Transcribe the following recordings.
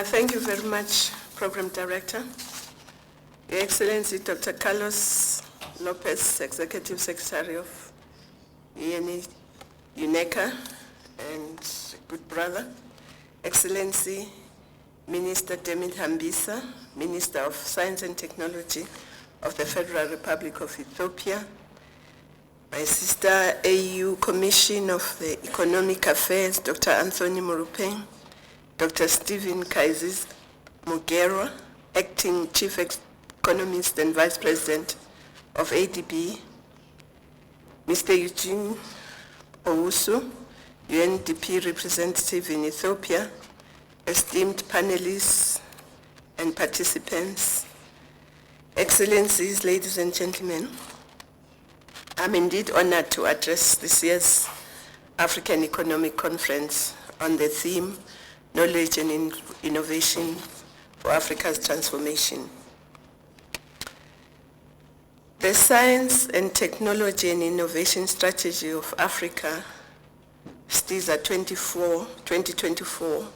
Thank you very much, Program Director. Your Excellency, Dr. Carlos Lopez, Executive Secretary of UNECA, and good brother. Excellency, Minister Demit Hambisa, Minister of Science and Technology of the Federal Republic of Ethiopia, my sister, AU Commission of the Economic Affairs, Dr. Anthony Murupeng, Dr. Stephen Kaisis Mugero, Acting Chief Economist and Vice President of ADB, Mr. Eugene Owusu, UNDP representative in Ethiopia, esteemed panelists and participants, Excellencies, ladies and gentlemen, I'm indeed honored to address this year's African Economic Conference on the theme, Knowledge and Innovation for Africa's Transformation. The Science and Technology and Innovation Strategy of Africa, STISA 2024,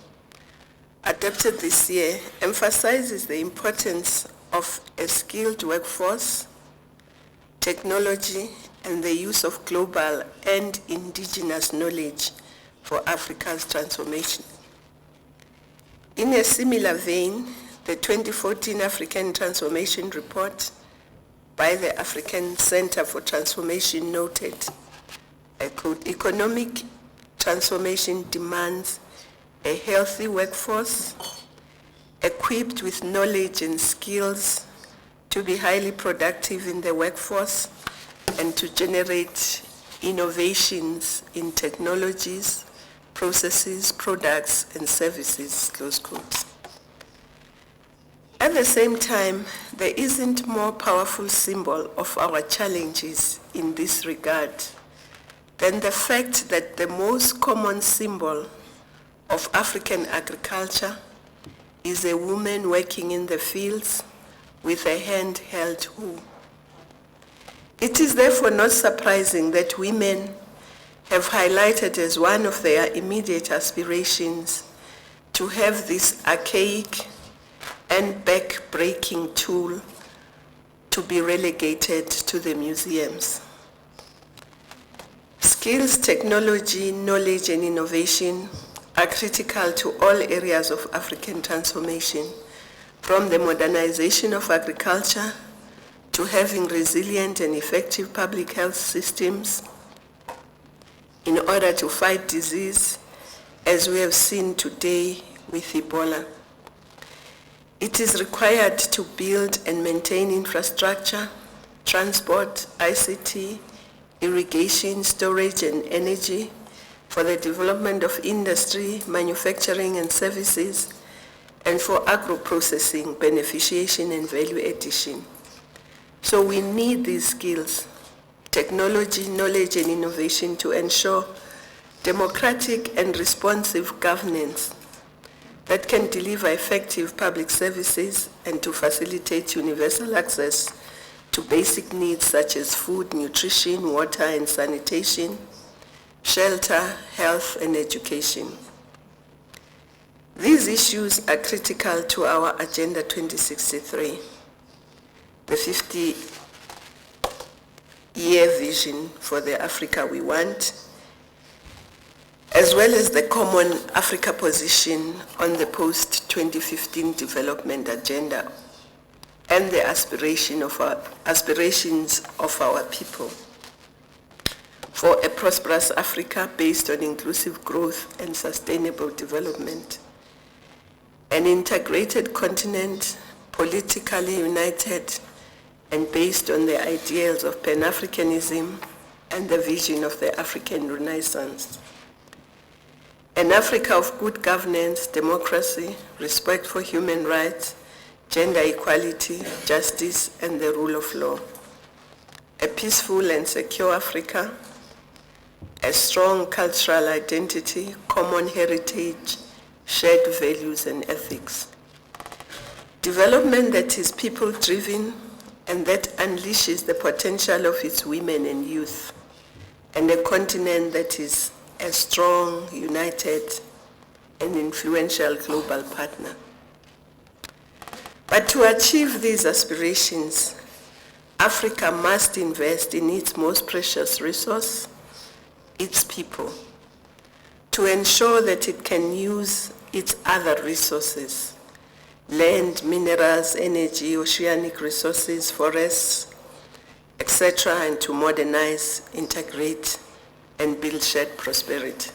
adopted this year, emphasizes the importance of a skilled workforce, technology, and the use of global and indigenous knowledge for Africa's transformation. In a similar vein, the 2014 African Transformation Report by the African Center for Transformation noted, I quote, economic transformation demands a healthy workforce equipped with knowledge and skills to be highly productive in the workforce and to generate innovations in technologies, processes, products, and services, close quotes. At the same time, there isn't more powerful symbol of our challenges in this regard than the fact that the most common symbol of African agriculture is a woman working in the fields with a handheld hoe. It is therefore not surprising that women have highlighted as one of their immediate aspirations to have this archaic and back-breaking tool to be relegated to the museums. Skills, technology, knowledge, and innovation are critical to all areas of African transformation, from the modernization of agriculture to having resilient and effective public health systems in order to fight disease, as we have seen today with Ebola. It is required to build and maintain infrastructure, transport, ICT, irrigation, storage, and energy for the development of industry, manufacturing, and services, and for agro-processing, beneficiation, and value addition. So we need these skills, technology, knowledge, and innovation to ensure democratic and responsive governance that can deliver effective public services and to facilitate universal access to basic needs such as food, nutrition, water, and sanitation, shelter, health, and education. These issues are critical to our Agenda 2063, the 50-year vision for the Africa we want, as well as the common Africa position on the post-2015 development agenda and the aspirations of our people for a prosperous Africa based on inclusive growth and sustainable development. An integrated continent, politically united and based on the ideals of Pan-Africanism and the vision of the African Renaissance. An Africa of good governance, democracy, respect for human rights, gender equality, justice, and the rule of law. A peaceful and secure Africa, a strong cultural identity, common heritage, shared values and ethics. Development that is people-driven and that unleashes the potential of its women and youth, and a continent that is a strong, united, and influential global partner. But to achieve these aspirations, Africa must invest in its most precious resource, its people, to ensure that it can use its other resources, land, minerals, energy, oceanic resources, forests, etc., and to modernize, integrate, and build shared prosperity.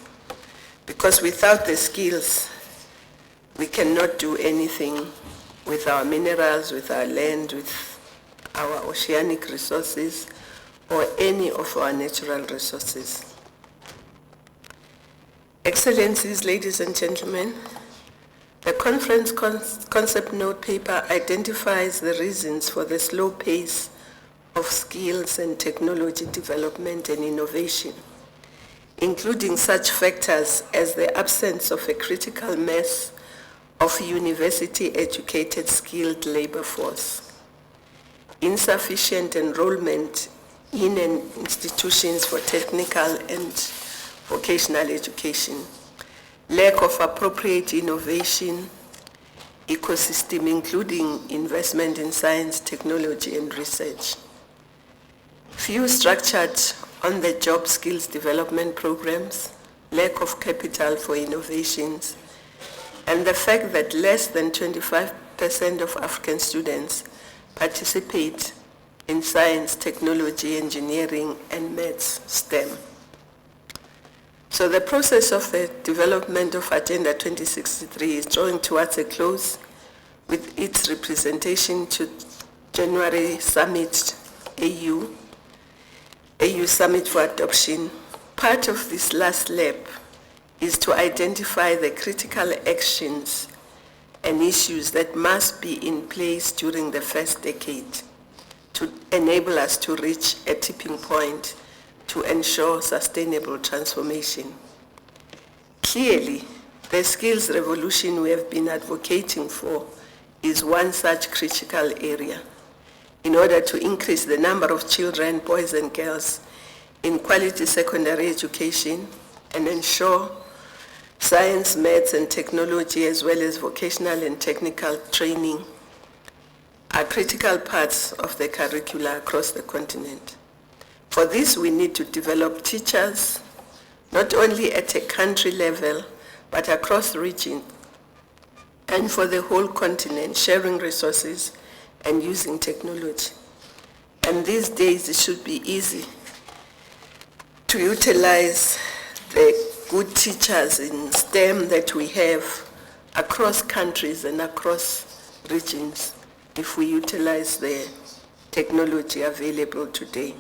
Because without the skills, we cannot do anything with our minerals, with our land, with our oceanic resources, or any of our natural resources. Excellencies, ladies and gentlemen, the conference concept note paper identifies the reasons for the slow pace of skills and technology development and innovation, including such factors as the absence of a critical mass of university-educated skilled labor force, insufficient enrollment in institutions for technical and vocational education, lack of appropriate innovation ecosystem, including investment in science, technology, and research, few structured on-the-job skills development programs, lack of capital for innovations, and the fact that less than 25% of African students participate in science, technology, engineering, and maths, STEM. So the process of the development of Agenda 2063 is drawing towards a close with its representation to January Summit AU Summit for Adoption. Part of this last lap is to identify the critical actions and issues that must be in place during the first decade to enable us to reach a tipping point to ensure sustainable transformation. Clearly, the skills revolution we have been advocating for is one such critical area in order to increase the number of children, boys and girls, in quality secondary education and ensure science, maths, and technology, as well as vocational and technical training, are critical parts of the curricula across the continent. For this, we need to develop teachers, not only at a country level, but across regions, and for the whole continent, sharing resources and using technology. And these days, it should be easy to utilize the good teachers in STEM that we have across countries and across regions if we utilize the technology available today.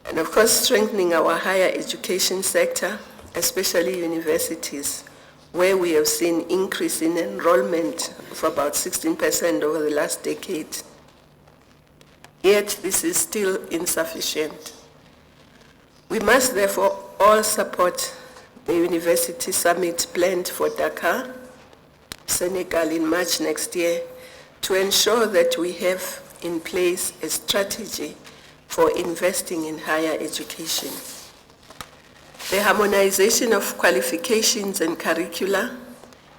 And of course, strengthening our higher education sector, especially universities, where we have seen increase in enrollment of about 16% over the last decade. Yet this is still insufficient. We must therefore all support the University Summit planned for Dakar, Senegal in March next year, to ensure that we have in place a strategy for investing in higher education. The harmonization of qualifications and curricula,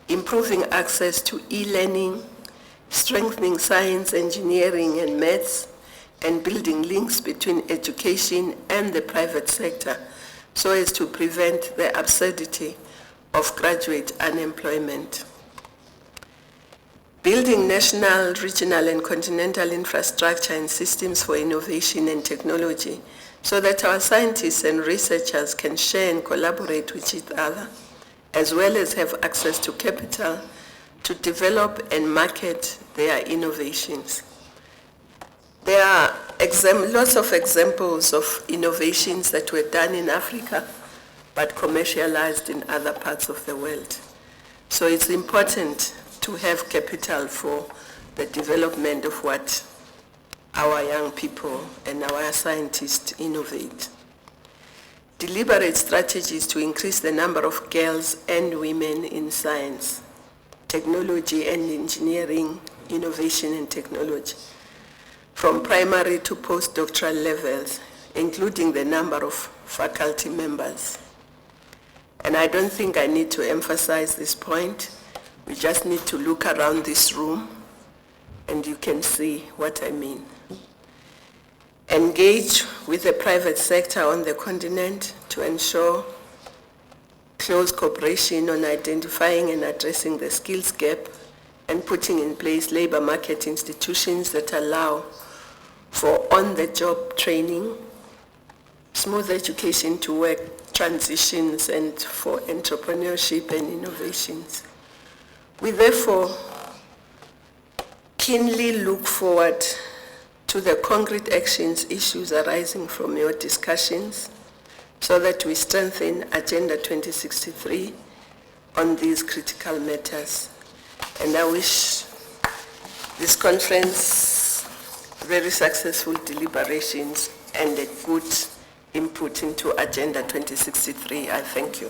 improving access to e-learning, strengthening science, engineering, and maths, and building links between education and the private sector so as to prevent the absurdity of graduate unemployment. Building national, regional, and continental infrastructure and systems for innovation and technology so that our scientists and researchers can share and collaborate with each other, as well as have access to capital to develop and market their innovations. There are lots of examples of innovations that were done in Africa, but commercialized in other parts of the world. So it's important to have capital for the development of what our young people and our scientists innovate. Deliberate strategies to increase the number of girls and women in science, technology and engineering, innovation and technology, from primary to postdoctoral levels, including the number of faculty members. And I don't think I need to emphasize this point. We just need to look around this room and you can see what I mean. Engage with the private sector on the continent to ensure close cooperation on identifying and addressing the skills gap and putting in place labor market institutions that allow for on-the-job training, smooth education to work transitions, and for entrepreneurship and innovations. We therefore keenly look forward to the concrete actions issues arising from your discussions so that we strengthen Agenda 2063 on these critical matters. And I wish this conference very successful deliberations and a good input into Agenda 2063. I thank you.